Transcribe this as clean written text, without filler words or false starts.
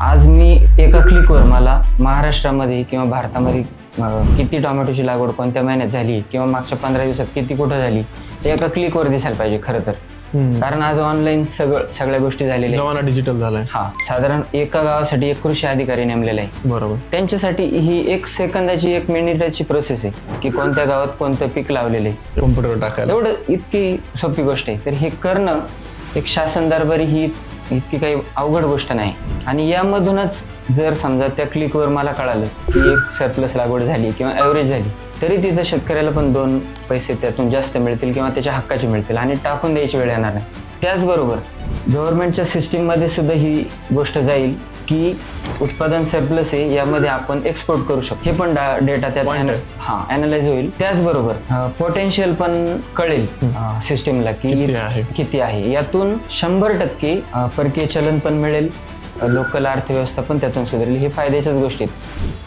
आज मी एका क्लिकवर मला महाराष्ट्रामध्ये किंवा भारतामध्ये किती टोमॅटोची लागवड कोणत्या महिन्यात झाली किंवा मागच्या 15 दिवसात किती कुठं झाली हे एका क्लिकवर दिसायला पाहिजे खरं तर. कारण आज ऑनलाईन सगळ्या गोष्टी झालेल्या जमाना डिजिटल झालाय. साधारण एका गावासाठी एक कृषी अधिकारी नेमलेला आहे. बरोबर. त्यांच्यासाठी ही 1 सेकंदाची 1 मिनिटाची प्रोसेस आहे की कोणत्या गावात कोणतं पीक लावलेलं आहे कॉम्प्युटर टाकायला. एवढं इतकी सोपी गोष्ट आहे. तर हे करणं एक शासन दरबारी ही इतकी काही अवघड गोष्ट नाही. आणि यामधूनच जर समजा त्या क्लिकवर मला कळालं की एक सरप्लस लागवड झाली किंवा ॲव्हरेज झाली तरी तिथं शेतकऱ्याला पण 2 पैसे त्यातून जास्त मिळतील किंवा त्याच्या हक्काचे मिळतील आणि टाकून द्यायची वेळ येणार नाही. त्याचबरोबर गव्हर्नमेंटच्या सिस्टीममध्ये सुद्धा ही गोष्ट जाईल की उत्पादन सरप्लस आहे यामध्ये आपण एक्सपोर्ट करू शकतो. हे पण डेटा त्यात ॲनालाइज होईल. त्याचबरोबर पोटेन्शियल पण कळेल सिस्टीमला की किती आहे. यातून 100% परकीय चलन पण मिळेल, लोकल अर्थव्यवस्था पण त्यातून सुधारेल. हे फायद्याच्याच गोष्टी आहेत.